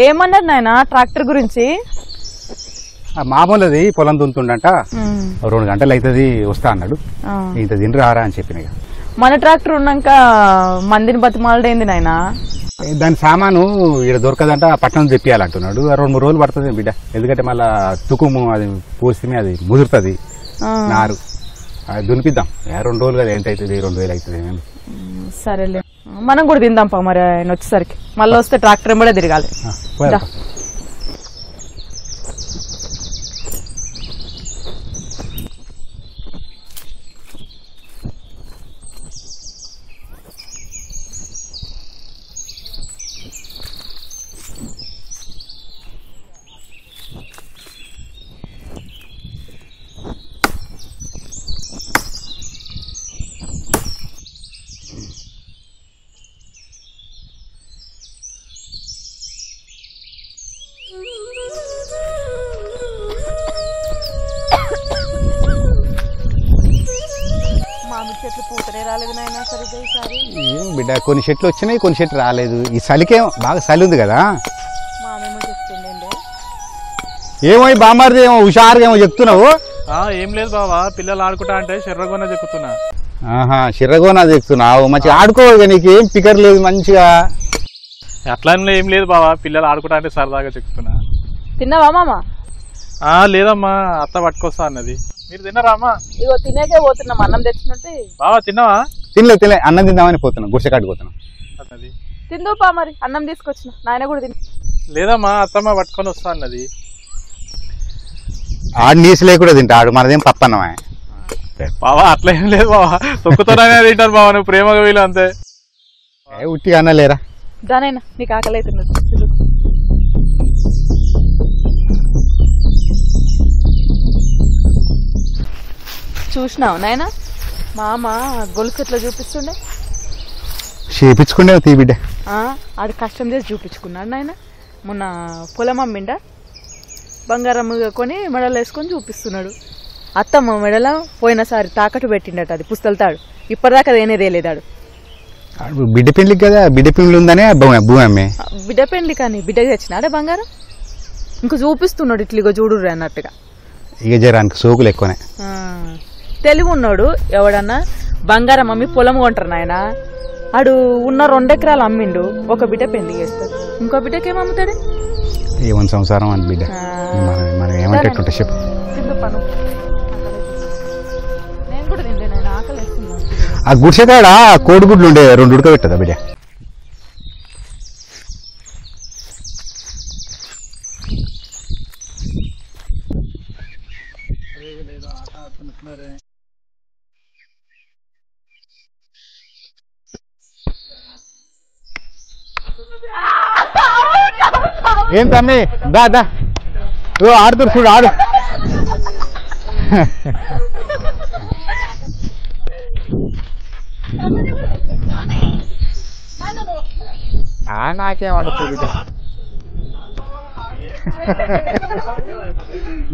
ఏమన్నారు నాయన ట్రాక్టర్ గురించి? మామూలుది పొలం దున్తుండంట 2 గంటలు అవుతుంది వస్తా అన్నాడు. ఇంత తిని రారా అని చెప్పిన. మన ట్రాక్టర్ ఉన్నాక మందిని బతిమాలడైంది నాయన. దాని సామాను ఇక్కడ దొరకదంట, పట్టణం తెప్పియాలంటున్నాడు. 2-3 రోజులు పడుతుంది బిడ్డ, ఎందుకంటే మళ్ళా తుకుము అది పోస్తే అది ముదురుతుంది నారు. అది దునిపిద్దాం 2 రోజులు కదా, ఎంత అవుతుంది 2000 అవుతుంది. సరేలే మనం కూడా తిందాం పా మరి ఆయన వచ్చేసరికి. మళ్ళీ వస్తే ట్రాక్టర్ కూడా తిరగాలి. ఏం బిడ్డ, కొన్ని చెట్లు వచ్చినాయి, కొన్ని చెట్లు రాలేదు. ఈ చలికే బాగా చలి ఉంది కదా. ఏమో బామ్మారిది ఏమో హుషారుగా ఏమో చెప్తున్నావు. ఏం లేదు బావా, పిల్లలు ఆడుకుంటా అంటే శర్రగొన్న చెక్కుతున్నా. శిర్రగోనా చెప్తున్నావు, మంచిగా ఆడుకో. నీకేం పికర్ లేదు మంచిగా. అట్లా ఏం లేదు బావా, పిల్లలు ఆడుకుంటా అంటే సరదాగా చెక్కుతున్నా. తిన్నావా మామ? లేదమ్మా, అత్త పట్టుకొస్తా అన్నది. మీరు తిన్నారా అమ్మా? ఇగో తినేకే పోతున్నాం, అన్నం తెచ్చినట్టు. బావా తిన్నావా? తినలే, అన్నం తిందామని పోతున్నాం, గుడిసె కాడిపోతున్నాం. తిందు పా మరి, అన్నం తీసుకొచ్చిన. నాయన కూడా తిని. లేదమ్మా, అత్తమ్మ పట్టుకొని వస్తా అన్నది. ఆడు నీసు లేకుండా తింటాడు, మనదేం పప్పన్నమా. బావా అట్లా ఏం లేదు బావా, తొక్కుతోనే తింటారు బావా, నువ్వు ప్రేమగా వీలు అంతే. ఉట్టిగా అన్న లేరా? దానైనా నీకు ఆకలి అవుతున్నది. చూసినావు నాయన, మామ గొలుసు ఎట్లా చూపిస్తుండే? చేపించుకుండే తీ బిడ్డ. అది కష్టం చేసి చూపించుకున్నాడు నాయన. మొన్న పొలం అమ్మిండ, బంగారం కొని మెడలు వేసుకొని చూపిస్తున్నాడు. అత్తమ్మ మెడల పోయినసారి తాకట్టు పెట్టిండట, అది పుస్తలతాడు. ఇప్పటిదాకా అదేనేదే లేదాడు. బిడ్డ పెళ్లికి కదా, బిడ్డ పెళ్లి ఉందనే భూమి అమ్మే. బిడ్డ పెళ్లి కానీ బిడ్డకి తెచ్చినాడే బంగారం. ఇంకో చూపిస్తున్నాడు ఇట్లా చూడు అన్నట్టుగా. ఇక జరానికి సోకులు ఎక్కువనే. తెలివి ఉన్నాడు. ఎవడన్నా బంగారం అమ్మి పొలం కొంటారు నాయన. ఆడు ఉన్న 2 ఎకరాలు అమ్మిండు, ఒక బిడ్డ పెళ్లి చేస్తాడు, ఇంకో బిడ్డకి ఏం అమ్ముతాడు? ఏమని సంసారం అని బిడ్డ, మనం ఏమంటే చెప్పు. నేను కూడా తింటే నేను ఆకలి వేస్తున్నాను. ఆ గుడిసె కాడ కోడిగుడ్లు ఉండే 2 ఉడకబెట్టదా బిడ్డ? ఏం తమ్మి, దా దా ఆడుతురు చూడు, ఆడు. నాకేమనుకోదు,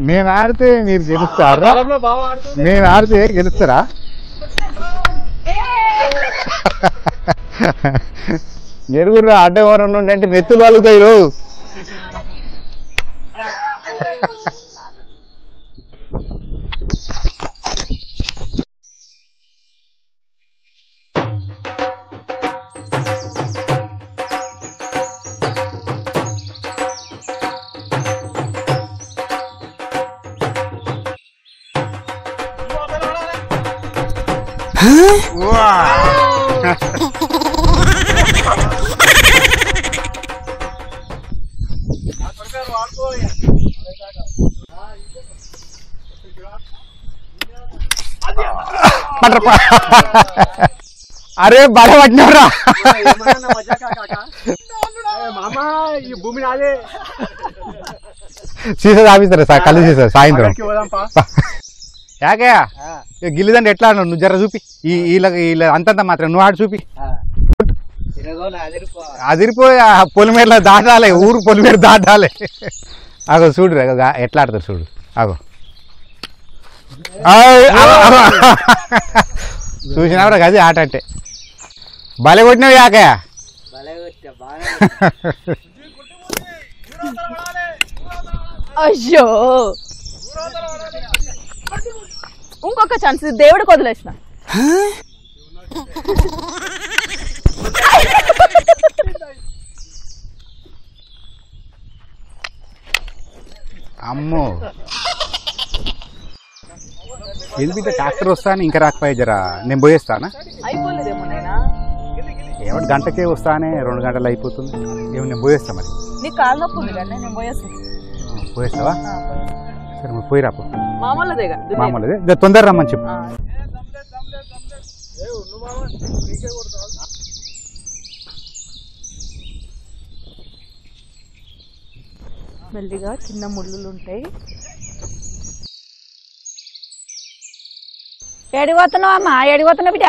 నేను ఆడితే మీరు గెలుస్తారా? నేను ఆడితే గెలుస్తారా? ఎరుగురు అడ్డ ఎవరన్నా అంటే నెత్తులు వాలుగుతాయి. అరే బడ పట్టినరా సీసా తాపిస్తారా సార్? కళ్ళు సీసా సాయంత్రం. యాకయ్యా గిల్లిదండి ఎట్లా అన్నాడు? నువ్వు జర చూపి, వీళ్ళ అంతంత మాత్రం నువ్వు ఆడు చూపి. అదిరిపోయి పొలిమేరలో దాటాలి, ఊరు పొలిమేర దాటాలి. అగో చూడు ఎట్లా ఆడతారు చూడు. అగో చూసినవరా అది ఆట అంటే. భలే కొట్టినావు యాకయ్య. అయ్యో ఇంకొక ఛాన్స్ దేవుడికి వదిలేసిన అమ్మో ఎందుకంటే ట్రాక్టర్ వస్తాను ఇంకా రాకపోయా జరా నేను పోయేస్తానా అయిపోలేదేమో నైనా ఏమంటే గంటకే వస్తానే 2 గంటలు అయిపోతుంది ఏమో నేను పోయేస్తా మరి నీకు కాలు నొప్పి ఉంది కానీ నేను పోయేస్తాను పోయేస్తావా సరే మరి పోయి రాపు మామూలుదేగా మామూలుదే తొందర రమ్మని చెప్పు మెల్లిగా చిన్న ముళ్ళు ఉంటాయి ఎడిపోతున్నావు అమ్మా ఎడిపోతున్నావు బిడ్డ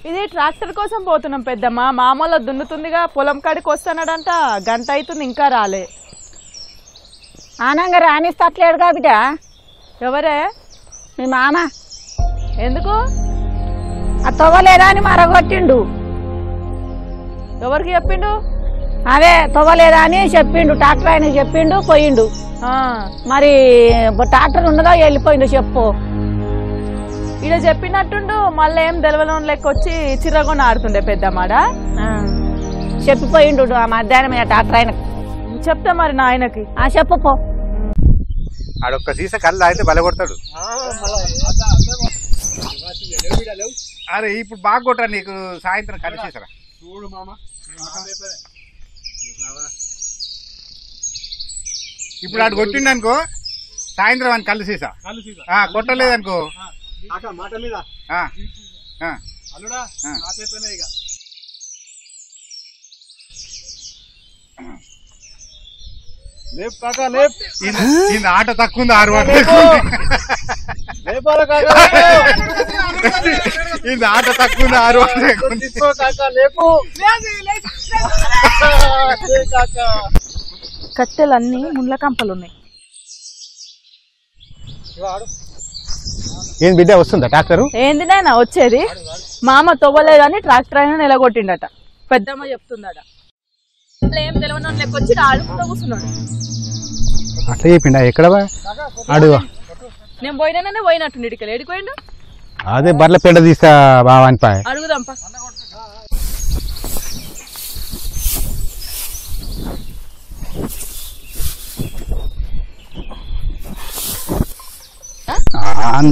ఇది ట్రాక్టర్ కోసం పోతున్నాం పెద్దమ్మ మామూలు దున్నుతుందిగా పొలం కాడికి వస్తానడంట గంట అవుతుంది ఇంకా రాలే ఆనంగా రాణిస్తట్లేడుగా బిడ్డ ఎవరే మీ మామ ఎందుకు ఆ తవ్వలేదా అని మరగొట్టిండు ఎవరికి చెప్పిండు అదే తవ్వలేదా అని చెప్పిండు ట్రాక్టర్ ఆయన చెప్పిండు పోయిండు మరి ట్రాక్టర్ ఉండదో వెళ్ళిపోయిండు చెప్పు ఈడ చెప్పినట్టుండు మళ్ళీ ఏం తెలవని లెక్క వచ్చి చిరగొని ఆడుతుండే పెద్దమ్మాడ చెప్పిపోయిండు ఆ మధ్యాహ్నం ట్రాక్టర్ ఆయన చెప్తా మరి నా ఆయనకి చెప్పు పో ఆడొక్క సీస కళ్ళు అయితే బల కొడతాడు అరే ఇప్పుడు బాగా కొట్టరా నీకు సాయంత్రం కలిసేసరా చూడు మామ ఇప్పుడు ఆడు కొట్టిండు అనుకో సాయంత్రం అని కలిసేసా కొట్టలేదనుకో మాట మీద అల్లుడా నా చేతనే ఇక లేపు కాకా లేపు ఇది ఆట తక్కువ ఉంది 6 ఇది ఆట తక్కువ ఉంది 6 కట్టెలన్నీ ముళ్ళ కంపలు ఉన్నాయి ఏం బిడ్డ వస్తుందా ట్రాక్టర్ ఏంది నాయన వచ్చేది మామ తవ్వలేదని ట్రాక్టర్ అయినా నిలగొట్టిండట పెద్దమ్మ చెప్తుందట ఏం తెలవని లెక్క వచ్చి ఆడుకుంటూ కూర్చున్నాడు అట్లా చెప్పిండా ఎక్కడ అడుగు నేను పోయినానే పోయినట్టు ఇడికి ఏడిపోయిండు అదే బర్ల పెండ తీస్తా బావాని పాయ అడుగుదాంపా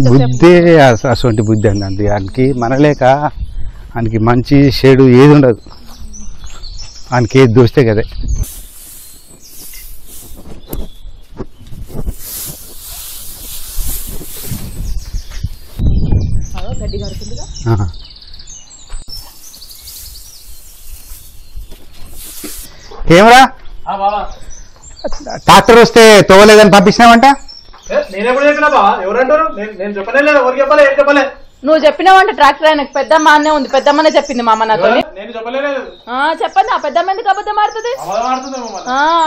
బుద్ధి అటువంటి బుద్ధి అండి ఆయనకి మనలేక ఆయనకి మంచి చెడు ఏది ఉండదు ఆయనకి ఏది దోస్తే కదే ఏమరా ట్రాక్టర్ వస్తే తోవలేదని పంపించినావంట నేనెప్పుడు చెప్పినా బా ఎవరంటారు నేను చెప్పలేదు ఎవరికి చెప్పలే ఏం చెప్పలే నువ్వు చెప్పినావంటే ట్రాక్టర్ ఆయనకు పెద్దమ్మ అన్నే ఉంది పెద్దమ్మనే చెప్పింది మామ నాతో నేను చెప్పలేదు చెప్పండి ఆ పెద్దమ్మ ఎందుకు అబద్ధం ఆడుతుంది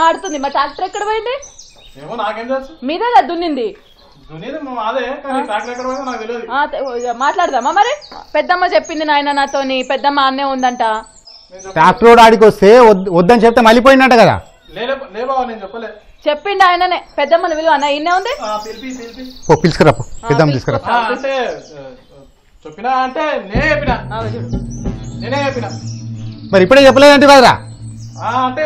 ఆడుతుంది మా ట్రాక్టర్ ఎక్కడ పోయింది ఏమో నాకేం తెలుసు మీదే దున్నింది మాట్లాడదామా మరి పెద్దమ్మ చెప్పింది నాయన నాతోని పెద్దమ్మ అన్నే ఉందంట ట్రాక్టర్ రోడ్ ఆడికి వస్తే వద్దని చెప్తే మళ్ళీ పోయినట్ట కదా నేను చెప్పలే చెప్పిండు ఆయననే పెద్దమ్మని విలువ అన్న ఇన్నే ఉంది పిలుచుకురా పెద్దమ్మ తీసుకురా అంటే చెప్పినా అంటే నేనే చెప్పినా మరి ఇప్పుడే చెప్పలేదంటే కదరా అంటే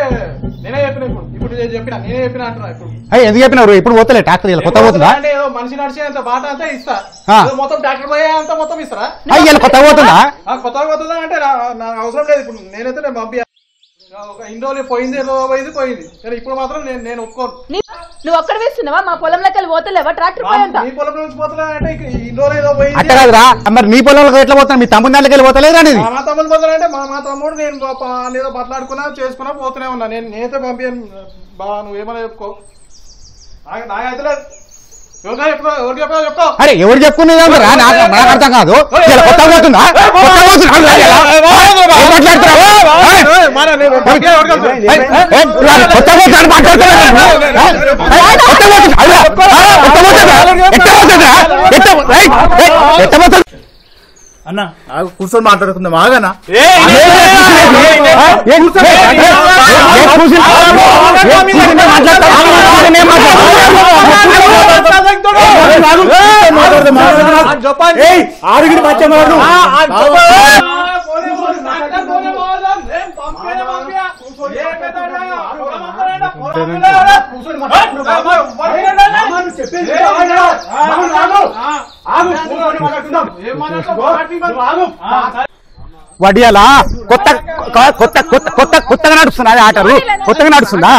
నేనే చెప్పిన ఇప్పుడు చెప్పినా నేనే చెప్పిన అంటున్నా ఇప్పుడు ఎందుకు చెప్పినారు ఇప్పుడు పోతలే ట్రాక్టర్ కొత్త పోతుందా అంటే ఏదో మనిషి నడిచేంత బాట అంతా ఇస్తా మొత్తం ట్రాక్టర్ పోయే అంతా మొత్తం ఇస్తారా కొత్త పోతుందా కొత్తగా పోతుందా అంటే నాకు అవసరం లేదు ఇప్పుడు నేనైతే నేను పంపి ఇన్ని రోజులు పోయింది పోయింది ఇప్పుడు మాత్రం నేను ఒప్పుకోను నువ్వు ఒక్కడ వేస్తున్నావా మా పొలంలోకి వెళ్ళి పోతలేవా ట్రాక్టర్ పోయేంత నీ పొలం నుంచి పోతున్నా అంటే ఇన్ని రోజులు ఏదో పోయింది అట్లా కాదురా మరి నీ పొలంలోకి ఎట్లా పోతున్నా మీ తమ్ముడి దాంట్లోకి వెళ్ళి పోతలేదు అనేది మా తమ్ముడు పోతున్నా అంటే మా తమ్ముడు నేను ఏదో మాట్లాడుకున్నా చేసుకున్నా పోతూనే ఉన్నా నేనైతే పంపాను బాగా నువ్వేమన్నా చెప్పుకో నాకైతే లేదు అరే ఎవరు చెప్పుకునేది నాకు అర్థం కాదు కొత్త పోతుందా అన్న అన్న కూర్చొని మాట్లాడుకుందాం ఆగనా ఆరుగురు మధ్య వడియాలా కొత్తగా నడుస్తున్నా ఆటలు కొత్తగా నడుస్తుందా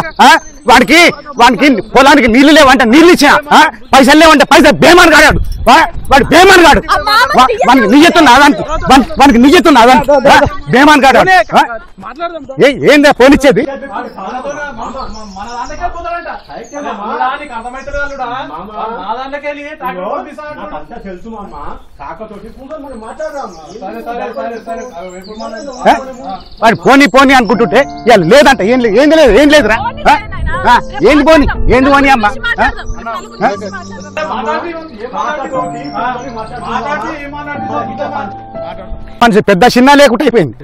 వాడికి పొలానికి నీళ్లు లేవంటే నీళ్లు ఇచ్చిన పైసలు లేవంటే పైసలు బేమాన్ కాడాడు వాడు బేమాన్ కాడు వానికి నిజెత్తున్నా వానికి నిజెత్తున్నా బేమాన్ కాడాడు ఏందా పోనిచ్చేది వాడు పోనీ అనుకుంటుంటే ఇవాళ లేదంట ఏం లేదురా ఏంది పోని అమ్మ మనిషి పెద్ద చిన్న లేకుండా అయిపోయింది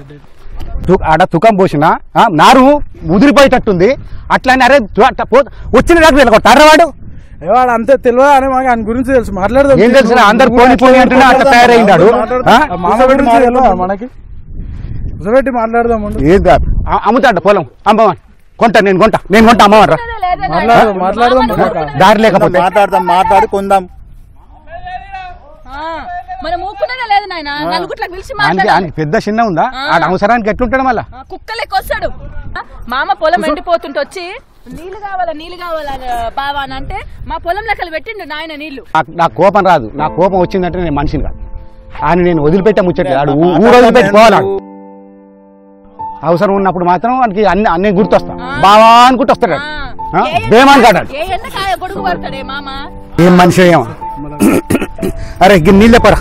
ఆడ తుకం పోసిన నారు ముదిరిపోయేటట్టుంది అట్లానే అరే వచ్చిన కాదు తర్రవాడు వాడు అంతే తెలియదు అని మాకు ఆయన గురించి తెలుసు మాట్లాడదాం ఏం తెలుసు అందరు పోని అంటేనే అట్లా తయారైండాడు మనకి ఉసబెట్టి మాట్లాడదాం ఏం కాదు అమ్ముతాడు పొలం అమ్మవాన్ నేను కొంటా అమ్మవాన్ రా మాట్లాడదాం దారి లేకపోతే మాట్లాడి కొందాం పెద్ద చిన్న ఉందా ఆడ అవసరానికి ఎట్లుంటాడు మళ్ళా కుక్కలెక్క వస్తాడు మామ పొలం ఎండిపోతుంటే వచ్చి నీళ్లు కావాలా బావా అని అంటే మా పొలం లెక్కలు పెట్టిండు నాయన నీళ్లు. నాకు కోపం రాదు, నా కోపం వచ్చిందంటే నేను మనిషిని కాదు అని నేను వదిలిపెట్టే ముచ్చట్లేదు. ఊరు వదిలిపెట్టి పోవాలి. అవసరం ఉన్నప్పుడు మాత్రం వానికి అన్ని గుర్తొస్తా బావా అని గుర్తొస్తాడు. బేమాన్ కాడాడు. ఏ ఎండ కాయ గొడుగు పడతాడే మామ. ఏం మనిషి ఏమో. అరే నీళ్ళు చెప్పరా.